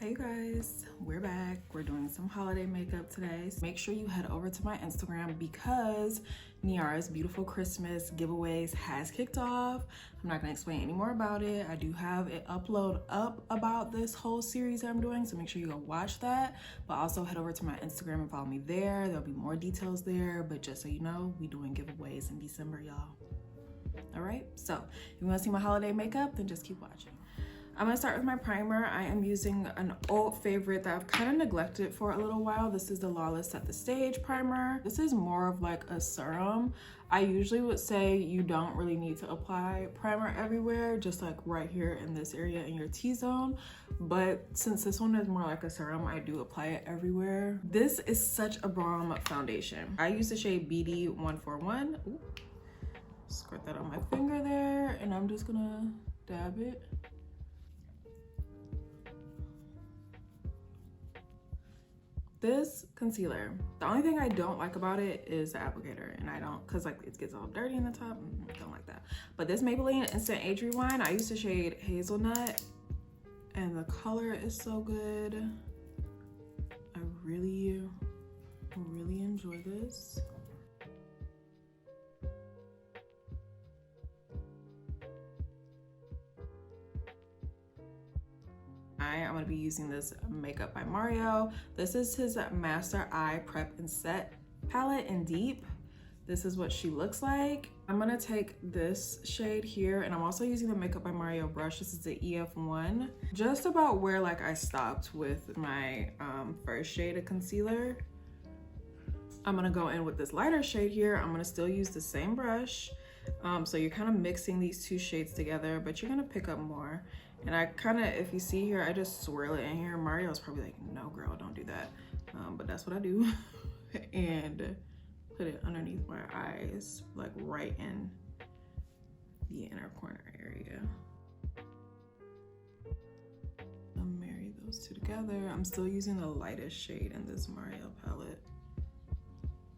Hey you guys, we're back. We're doing some holiday makeup today. So make sure you head over to my Instagram because Niara's Beautiful Christmas giveaways has kicked off. I'm not gonna explain any more about it. I do have it upload up about this whole series that I'm doing, so make sure you go watch that. But also head over to my Instagram and follow me there. There'll be more details there, but just so you know, we doing giveaways in December, y'all. All right, so if you wanna see my holiday makeup, then just keep watching. I'm gonna start with my primer. I am using an old favorite that I've kind of neglected for a little while. This is the Lawless Set the Stage primer. This is more of like a serum. I usually would say you don't really need to apply primer everywhere, just like right here in this area in your T-zone. But since this one is more like a serum, I do apply it everywhere. This is such a bomb foundation. I use the shade BD 141. Ooh. Squirt that on my finger there, and I'm just gonna dab it. This concealer, the only thing I don't like about it is the applicator, and I don't, cause like it gets all dirty in the top, don't like that. But this Maybelline Instant Age Rewind, I use the shade Hazelnut, and the color is so good. I really enjoy this. I'm gonna be using this Makeup by Mario. This is his Master Eye Prep and Set palette in Deep. This is what she looks like. I'm gonna take this shade here, and I'm also using the Makeup by Mario brush. This is the EF1. Just about where like I stopped with my first shade of concealer. I'm gonna go in with this lighter shade here. I'm gonna still use the same brush. So you're kind of mixing these two shades together, but you're gonna pick up more. And I kind of, if you see here, I just swirl it in here. Mario's probably like, no girl, don't do that. But that's what I do. And put it underneath my eyes, like right in the inner corner area. I'll marry those two together. I'm still using the lightest shade in this Mario palette.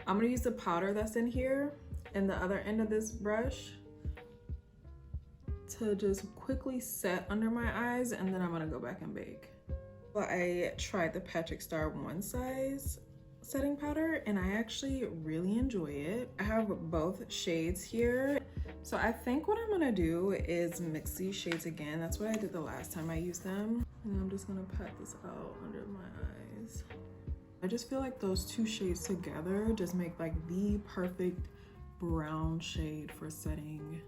I'm gonna use the powder that's in here in the other end of this brush to just quickly set under my eyes, and then I'm gonna go back and bake. Well, I tried the Patrick Star One Size setting powder, and I actually really enjoy it. I have both shades here. So I think what I'm gonna do is mix these shades again. That's what I did the last time I used them. And I'm just gonna pat this out under my eyes. I just feel like those two shades together just make like the perfect brown shade for setting.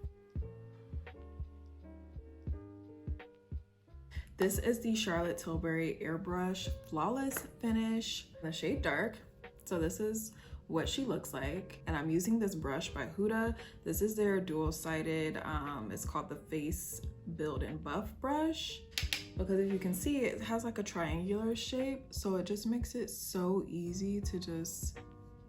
This is the Charlotte Tilbury Airbrush Flawless Finish, the shade Dark. So this is what she looks like. And I'm using this brush by Huda. This is their dual-sided, it's called the Face Build and Buff brush. Because if you can see, it has like a triangular shape. So it just makes it so easy to just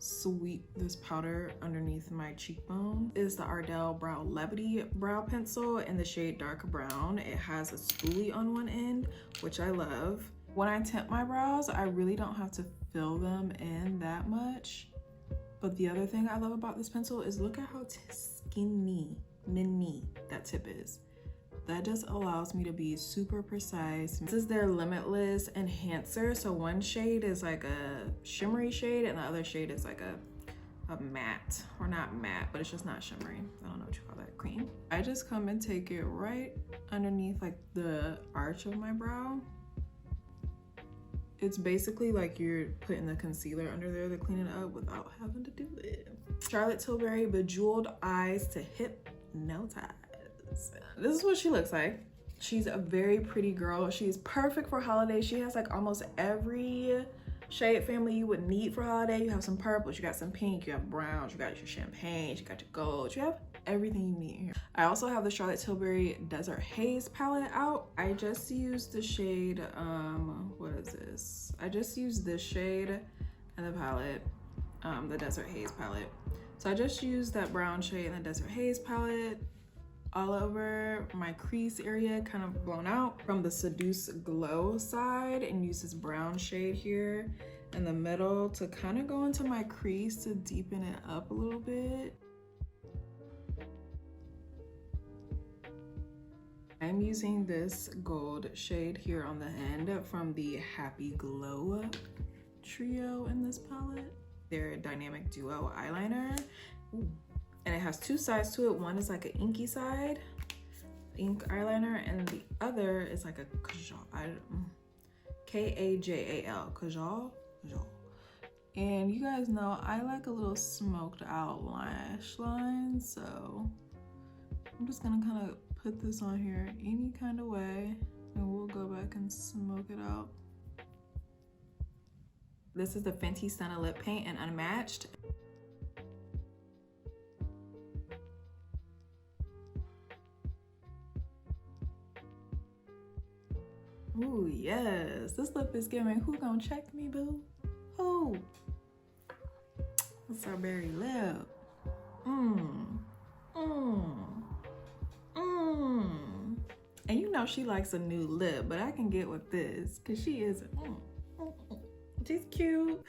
sweep this powder underneath my cheekbone. Is the Ardell Brow Levity brow pencil in the shade Dark Brown. It has a spoolie on one end, which I love. When I tint my brows, I really don't have to fill them in that much. But the other thing I love about this pencil is look at how skinny, mini that tip is. That just allows me to be super precise. This is their Limitless Enhancer. So one shade is like a shimmery shade, and the other shade is like a matte, or not matte, but it's just not shimmery. I don't know what you call that, cream. I just come and take it right underneath like the arch of my brow. It's basically like you're putting the concealer under there to clean it up without having to do it. Charlotte Tilbury Bejeweled Eyes to Hypnotize. This is what she looks like. She's a very pretty girl. She's perfect for holidays. She has like almost every shade family you would need for holiday. You have some purples, you got some pink, you have browns, you got your champagne, you got your gold, you have everything you need here. I also have the Charlotte Tilbury Desert Haze palette out. I just used the shade, what is this? I just used this shade in the palette, the Desert Haze palette. So I just used that brown shade in the Desert Haze palette all over my crease area, kind of blown out from the Seduce Glow side, and use this brown shade here in the middle to kind of go into my crease to deepen it up a little bit. I'm using this gold shade here on the end from the Happy Glow trio in this palette. Their Dynamic Duo eyeliner. Ooh. And it has two sides to it. One is like an inky side, ink eyeliner, and the other is like a kajal, K-A-J-A-L, kajal. And you guys know I like a little smoked out lash line, so I'm just gonna kind of put this on here any kind of way, and we'll go back and smoke it out. This is the Fenty Stunna Lip Paint in Unmatched. Ooh, yes, this lip is giving who gon' check me, boo? Who? Strawberry lip. And you know she likes a new lip, but I can get with this because she is, she's cute.